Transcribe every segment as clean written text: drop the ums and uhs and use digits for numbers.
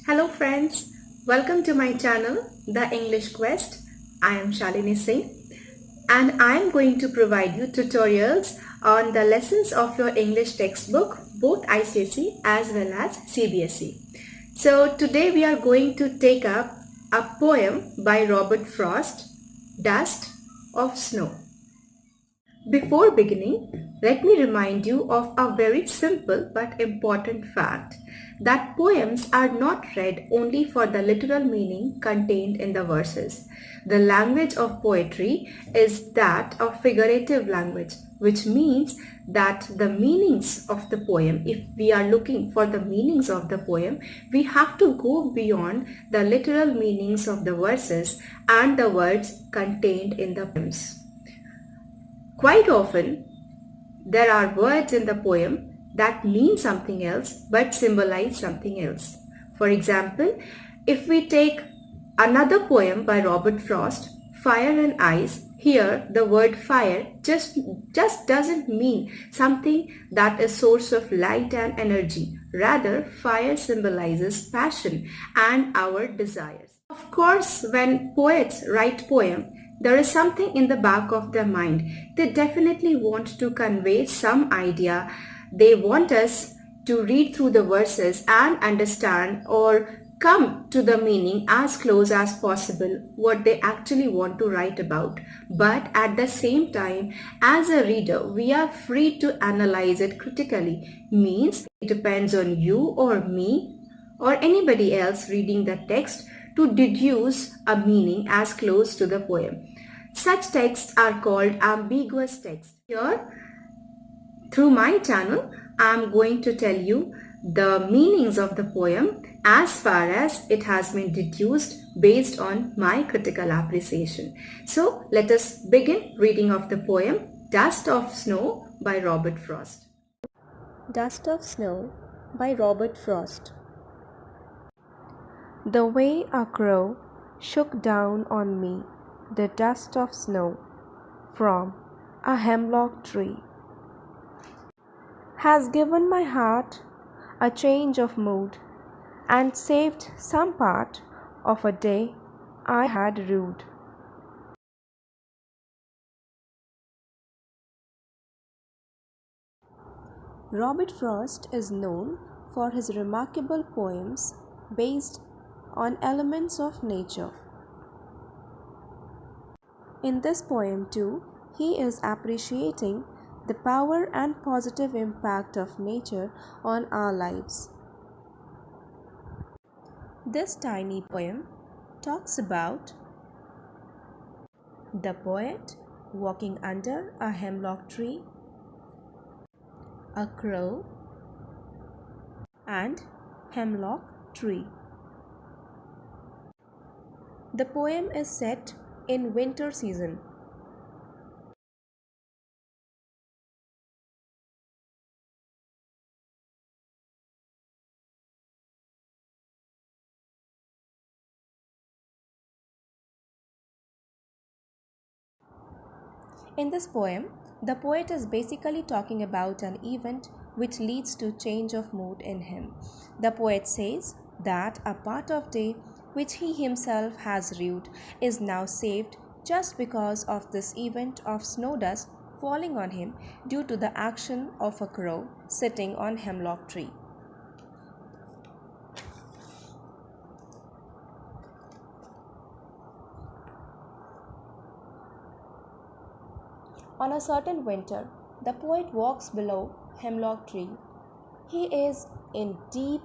Hello friends, welcome to my channel, The English Quest. I am Shalini Singh and I am going to provide you tutorials on the lessons of your English textbook, both ICSE as well as CBSE. So today we are going to take up a poem by Robert Frost, Dust of Snow. Before beginning, let me remind you of a very simple but important fact that poems are not read only for the literal meaning contained in the verses. The language of poetry is that of figurative language, which means that the meanings of the poem, if we are looking for the meanings of the poem, we have to go beyond the literal meanings of the verses and the words contained in the poems. Quite often, there are words in the poem that mean something else but symbolize something else. For example, if we take another poem by Robert Frost, Fire and Ice, here the word fire just doesn't mean something that is source of light and energy. Rather, fire symbolizes passion and our desires. Of course, when poets write poem, there is something in the back of their mind. They definitely want to convey some idea. They want us to read through the verses and understand or come to the meaning as close as possible what they actually want to write about. But at the same time, as a reader, we are free to analyze it critically. Means it depends on you or me or anybody else reading the text to deduce a meaning as close to the poem. Such texts are called ambiguous texts. Here, through my channel, I am going to tell you the meanings of the poem as far as it has been deduced based on my critical appreciation. So, let us begin reading of the poem Dust of Snow by Robert Frost. Dust of Snow by Robert Frost. The way a crow shook down on me the dust of snow from a hemlock tree has given my heart a change of mood and saved some part of a day I had rued. Robert Frost is known for his remarkable poems based on elements of nature. In this poem too, he is appreciating the power and positive impact of nature on our lives. This tiny poem talks about the poet walking under a hemlock tree, a crow, and hemlock tree. The poem is set in winter season. In this poem, the poet is basically talking about an event which leads to change of mood in him. The poet says that a part of day which he himself has rued is now saved just because of this event of snow dust falling on him due to the action of a crow sitting on hemlock tree. On a certain winter, the poet walks below hemlock tree. He is in deep,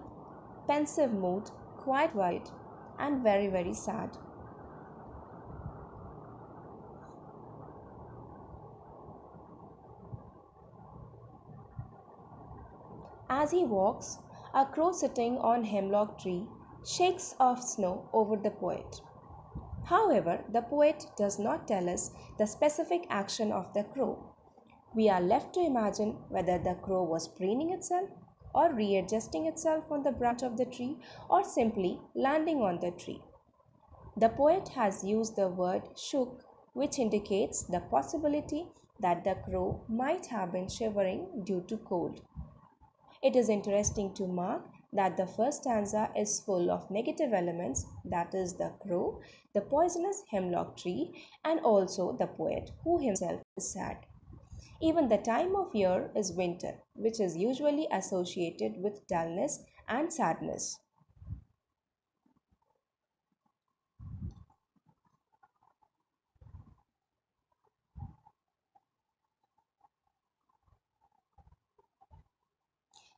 pensive mood, quite worried and very, very sad. As he walks, a crow sitting on hemlock tree shakes off snow over the poet. However, the poet does not tell us the specific action of the crow. We are left to imagine whether the crow was preening itself or readjusting itself on the branch of the tree or simply landing on the tree. The poet has used the word shook, which indicates the possibility that the crow might have been shivering due to cold. It is interesting to mark that the first stanza is full of negative elements, that is, the crow, the poisonous hemlock tree, and also the poet, who himself is sad. Even the time of year is winter, which is usually associated with dullness and sadness.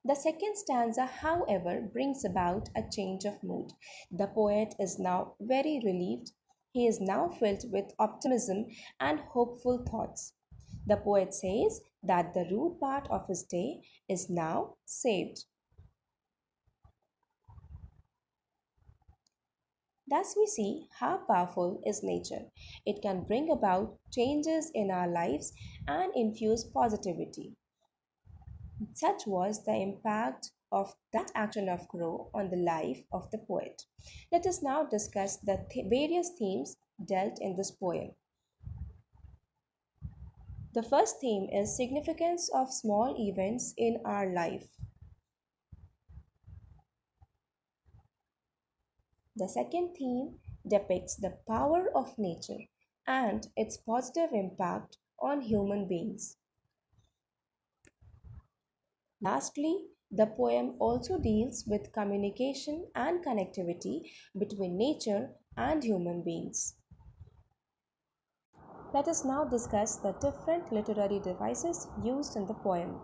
The second stanza, however, brings about a change of mood. The poet is now very relieved. He is now filled with optimism and hopeful thoughts. The poet says that the rude part of his day is now saved. Thus, we see how powerful is nature. It can bring about changes in our lives and infuse positivity. Such was the impact of that action of Crow on the life of the poet. Let us now discuss the various themes dealt in this poem. The first theme is significance of small events in our life. The second theme depicts the power of nature and its positive impact on human beings. Lastly, the poem also deals with communication and connectivity between nature and human beings. Let us now discuss the different literary devices used in the poem.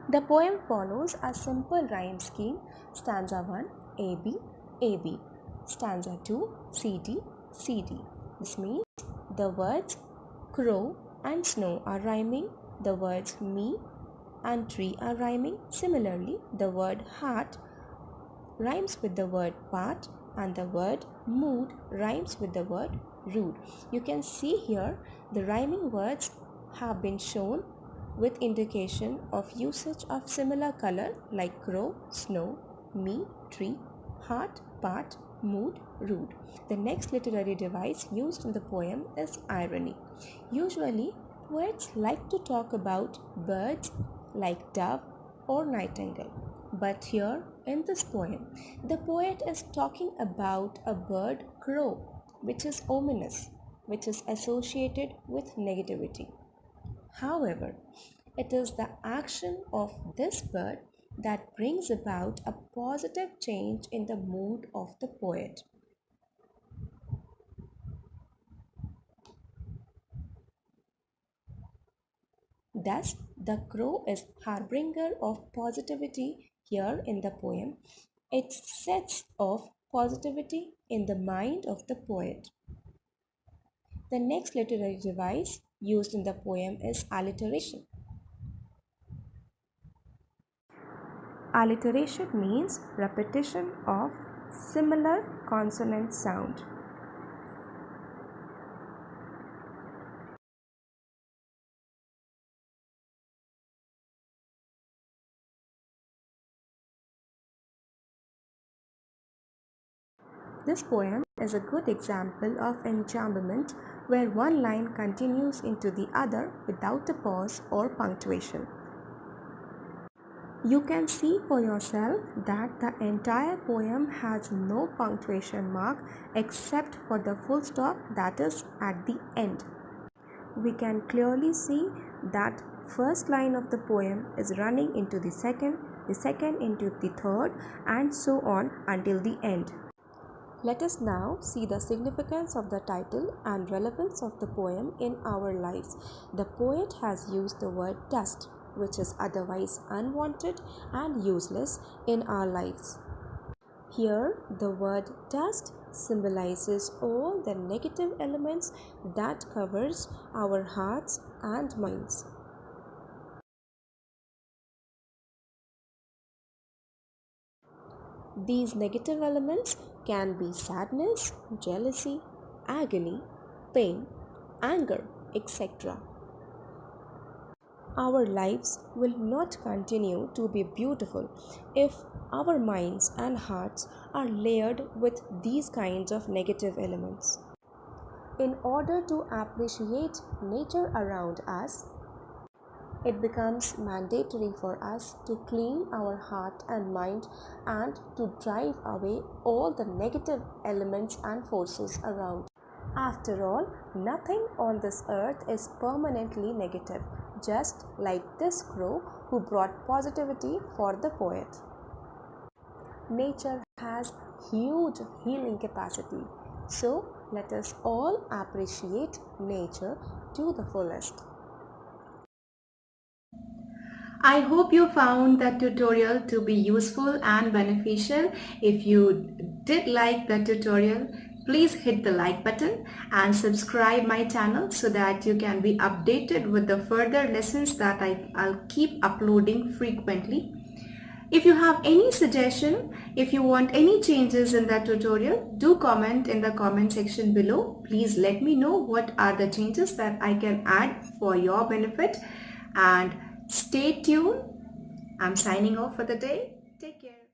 The poem follows a simple rhyme scheme: stanza 1 AB, AB, stanza 2 CD, CD. This means the words crow and snow are rhyming, the words me and tree are rhyming. Similarly, the word heart rhymes with the word part, and the word mood rhymes with the word rude. You can see here the rhyming words have been shown with indication of usage of similar color like crow, snow, me, tree, heart, part, mood, rude. The next literary device used in the poem is irony. Usually, poets like to talk about birds like dove or nightingale. But here in this poem, the poet is talking about a bird crow, which is ominous, which is associated with negativity. However, it is the action of this bird that brings about a positive change in the mood of the poet. Thus, the crow is harbinger of positivity here in the poem. It sets off positivity in the mind of the poet. The next literary device used in the poem is alliteration. Alliteration means repetition of similar consonant sound. This poem is a good example of enjambment where one line continues into the other without a pause or punctuation. You can see for yourself that the entire poem has no punctuation mark except for the full stop that is at the end. We can clearly see that first line of the poem is running into the second into the third, and so on until the end. Let us now see the significance of the title and relevance of the poem in our lives. The poet has used the word dust, which is otherwise unwanted and useless in our lives. Here, the word dust symbolizes all the negative elements that covers our hearts and minds. These negative elements can be sadness, jealousy, agony, pain, anger, etc. Our lives will not continue to be beautiful if our minds and hearts are layered with these kinds of negative elements. In order to appreciate nature around us, it becomes mandatory for us to clean our heart and mind and to drive away all the negative elements and forces around. After all, nothing on this earth is permanently negative, just like this crow who brought positivity for the poet. Nature has huge healing capacity, so let us all appreciate nature to the fullest. I hope you found that tutorial to be useful and beneficial. If you did like the tutorial, please hit the like button and subscribe my channel so that you can be updated with the further lessons that I'll keep uploading frequently. If you have any suggestion, if you want any changes in that tutorial, do comment in the comment section below. Please let me know what are the changes that I can add for your benefit, and stay tuned. I'm signing off for the day. Take care.